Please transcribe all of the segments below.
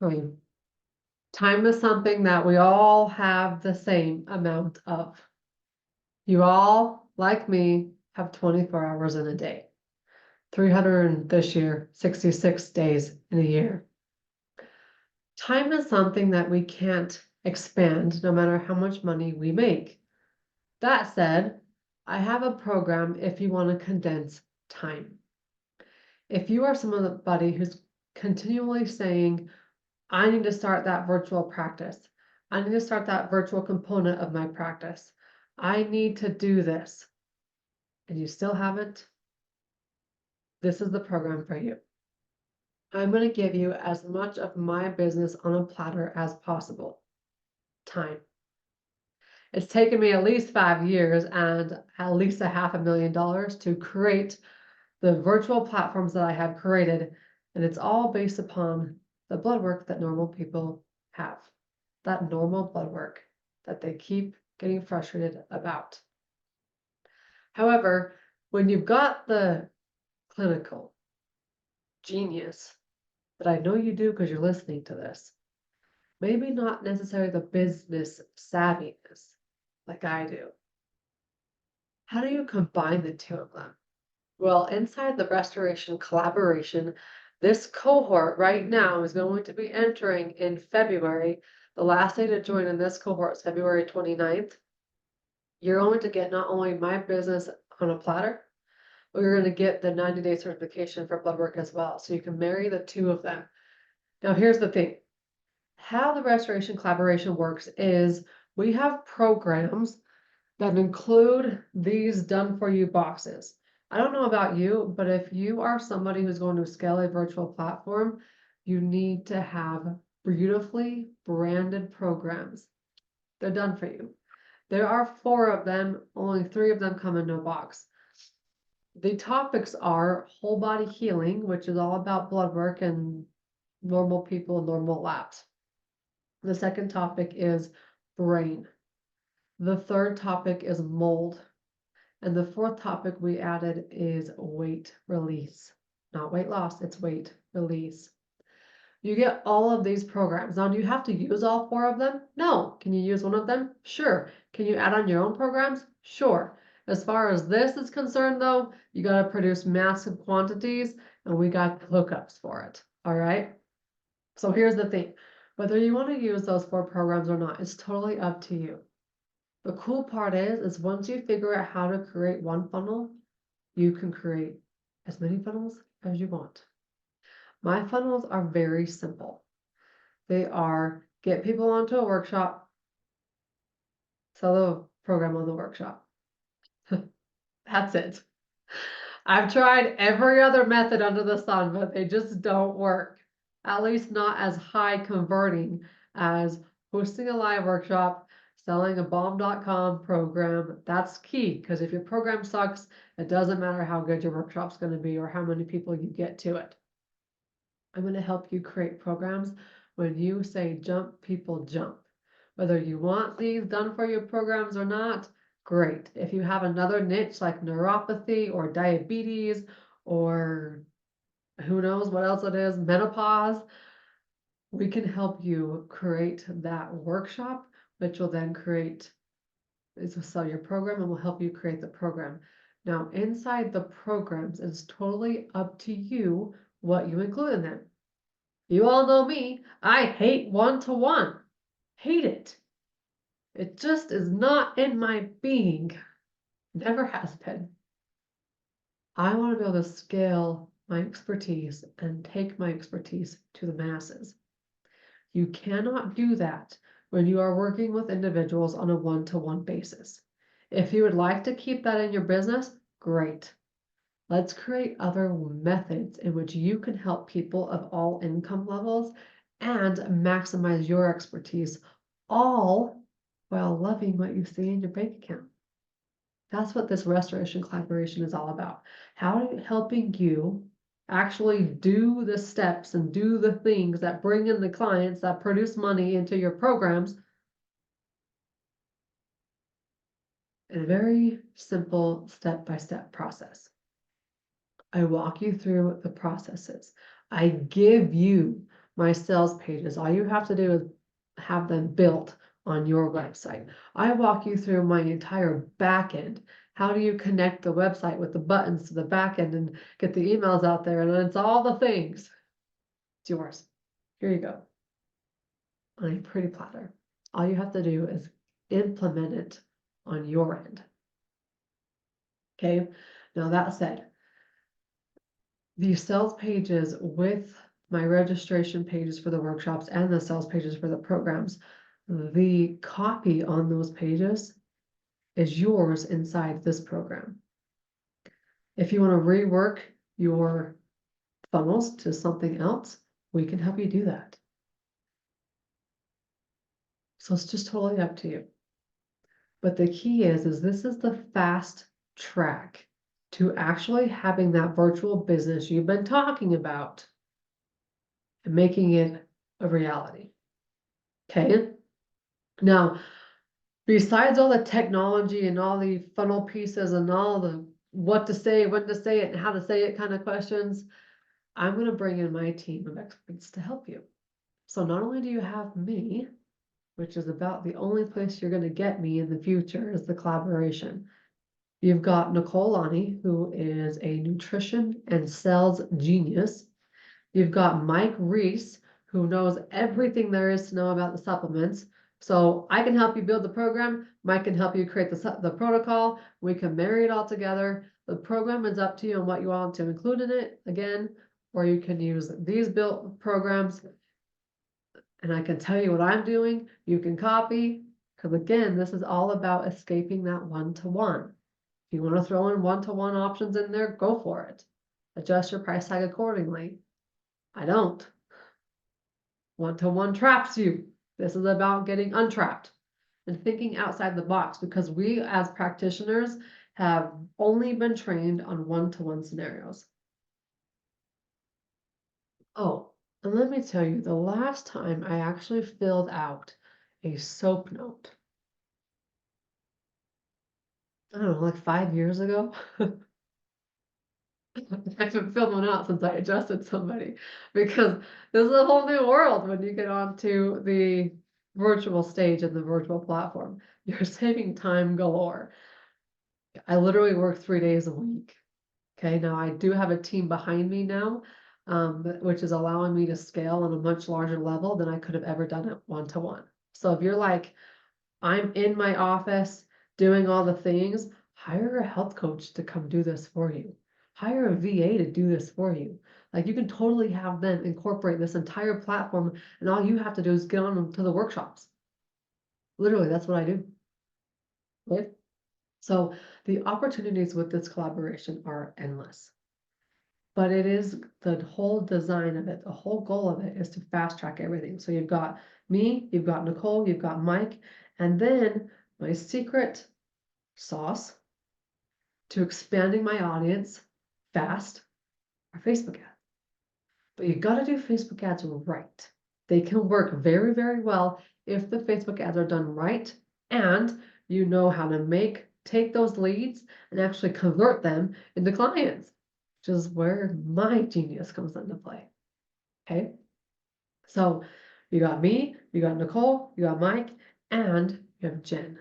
Time. Time is something that we all have the same amount of. You all, like me, have 24 hours in a day. 300 this year, 66 days in a year. Time is something that we can't expand no matter how much money we make. That said, I have a program if you want to condense time. If you are somebody who's continually saying, I need to start that virtual practice. I need to start that virtual component of my practice. I need to do this. And you still haven't, this is the program for you. I'm going to give you as much of my business on a platter as possible. Time. It's taken me at least 5 years and at least $500,000 to create the virtual platforms that I have created. And it's all based upon the blood work that normal people have. That normal blood work that they keep getting frustrated about. However, when you've got the clinical genius that I know you do because you're listening to this, maybe not necessarily the business savviness like I do. How do you combine the two of them? Well, inside the restoration collaboration, this cohort right now is going to be entering in February. The last day to join in this cohort is February 29th. You're going to get not only my business on a platter, but you're going to get the 90-day certification for blood work as well. So you can marry the two of them. Now, here's the thing. How the restoration collaboration works is we have programs that include these done for you boxes. I don't know about you, but if you are somebody who's going to scale a virtual platform, you need to have beautifully branded programs. They're done for you. There are 4 of them, only 3 of them come in a box. The topics are whole body healing, which is all about blood work and normal people, normal labs. The second topic is brain. The third topic is mold. And the fourth topic we added is weight release. Not weight loss, it's weight release. You get all of these programs. Now, do you have to use all 4 of them? No. Can you use one of them? Sure. Can you add on your own programs? Sure. As far as this is concerned, though, you got to produce massive quantities, and we got hookups for it. All right. So here's the thing. Whether you want to use those 4 programs or not, it's totally up to you. The cool part is once you figure out how to create one funnel, you can create as many funnels as you want. My funnels are very simple. They are get people onto a workshop, sell the program on the workshop. That's it. I've tried every other method under the sun, but they just don't work. At least not as high converting as hosting a live workshop, selling a bomb.com program. That's key, because if your program sucks, it doesn't matter how good your workshop's going to be or how many people you get to it. I'm going to help you create programs. When you say jump, people jump. Whether you want these done for your programs or not, great. If you have another niche like neuropathy or diabetes or who knows what else it is, menopause, we can help you create that workshop, which will then sell your program and will help you create the program. Now, inside the programs, it's totally up to you what you include in them. You all know me, I hate one-to-one. Hate it. It just is not in my being. Never has been. I want to be able to scale my expertise and take my expertise to the masses. You cannot do that when you are working with individuals on a one-to-one basis. If you would like to keep that in your business, great. Let's create other methods in which you can help people of all income levels and maximize your expertise, all while loving what you see in your bank account. That's what this restoration collaboration is all about. Helping you actually do the steps and do the things that bring in the clients that produce money into your programs in a very simple step-by-step process. I walk you through the processes. I give you my sales pages. All you have to do is have them built on your website. I walk you through my entire back end. How do you connect the website with the buttons to the back end and get the emails out there? And it's all the things. It's yours. Here you go. On a pretty platter. All you have to do is implement it on your end. Okay. Now that said, the sales pages with my registration pages for the workshops and the sales pages for the programs, the copy on those pages is yours inside this program. If you want to rework your funnels to something else, we can help you do that. So it's just totally up to you. But the key is this is the fast track to actually having that virtual business you've been talking about and making it a reality. Okay. Now, besides all the technology and all the funnel pieces and all the what to say, when to say it, and how to say it kind of questions, I'm going to bring in my team of experts to help you. So not only do you have me, which is about the only place you're going to get me in the future is the collaboration. You've got Nicole Lonnie, who is a nutrition and sales genius. You've got Mike Reese, who knows everything there is to know about the supplements. So I can help you build the program. Mike can help you create the protocol. We can marry it all together. The program is up to you on what you want to include in it again, or you can use these built programs. And I can tell you what I'm doing. You can copy, because again, this is all about escaping that one-to-one. If you want to throw in one-to-one options in there, go for it. Adjust your price tag accordingly. I don't. One-to-one traps you. This is about getting untrapped and thinking outside the box, because we as practitioners have only been trained on one-to-one scenarios. Oh, and let me tell you, the last time I actually filled out a SOAP note, I don't know, like 5 years ago. I haven't filled one out since I adjusted somebody, because this is a whole new world when you get onto the virtual stage and the virtual platform. You're saving time galore. I literally work 3 days a week. Okay, now I do have a team behind me now, which is allowing me to scale on a much larger level than I could have ever done it one-to-one. So if you're like, I'm in my office doing all the things, hire a health coach to come do this for you. Hire a VA to do this for you. Like, you can totally have them incorporate this entire platform, and all you have to do is get on to the workshops. Literally, that's what I do. Right? So the opportunities with this collaboration are endless. But it is the whole design of it, the whole goal of it is to fast track everything. So you've got me, you've got Nicole, you've got Mike, and then my secret sauce to expanding my audience fast are Facebook ads. But you got to do Facebook ads right. They can work very, very well if the Facebook ads are done right and you know how to take those leads and actually convert them into clients, which is where my genius comes into play. Okay. So you got me, you got Nicole, you got Mike, and you have Jen,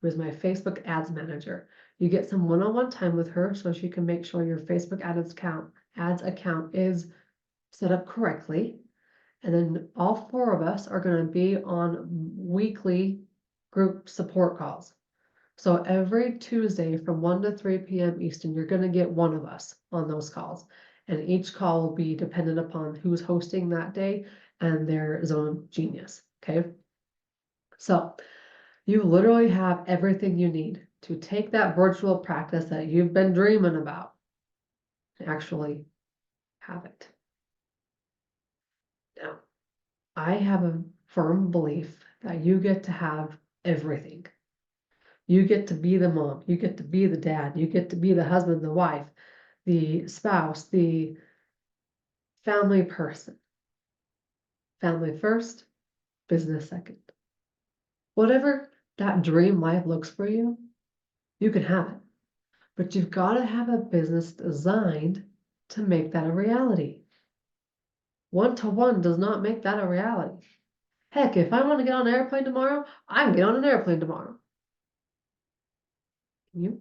who is my Facebook ads manager. You get some one-on-one time with her so she can make sure your Facebook ads account is set up correctly. And then all 4 of us are going to be on weekly group support calls. So every Tuesday from 1 to 3 p.m. Eastern, you're going to get one of us on those calls. And each call will be dependent upon who's hosting that day and their zone genius. Okay. So you literally have everything you need to take that virtual practice that you've been dreaming about and actually have it. Now, I have a firm belief that you get to have everything. You get to be the mom, you get to be the dad, you get to be the husband, the wife, the spouse, the family person. Family first, business second. Whatever that dream life looks for you, you can have it. But you've got to have a business designed to make that a reality. One-to-one does not make that a reality. Heck, if I want to get on an airplane tomorrow, I can get on an airplane tomorrow. You?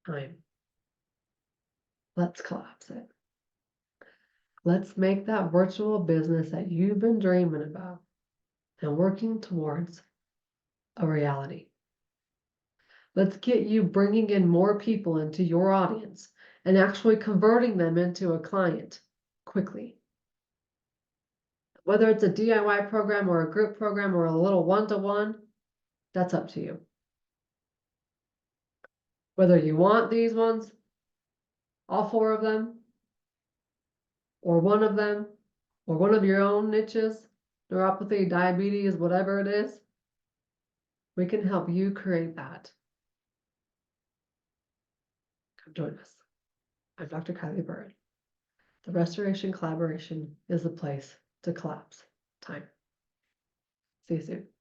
Time. Let's collapse it. Let's make that virtual business that you've been dreaming about and working towards a reality. Let's get you bringing in more people into your audience and actually converting them into a client quickly. Whether it's a DIY program or a group program or a little one-to-one, that's up to you. Whether you want these ones, all 4 of them, or one of them, or one of your own niches, neuropathy, diabetes, whatever it is, we can help you create that. Come join us. I'm Dr. Kylie Burton. The Restoration Collaboration is the place to collapse time. See you soon.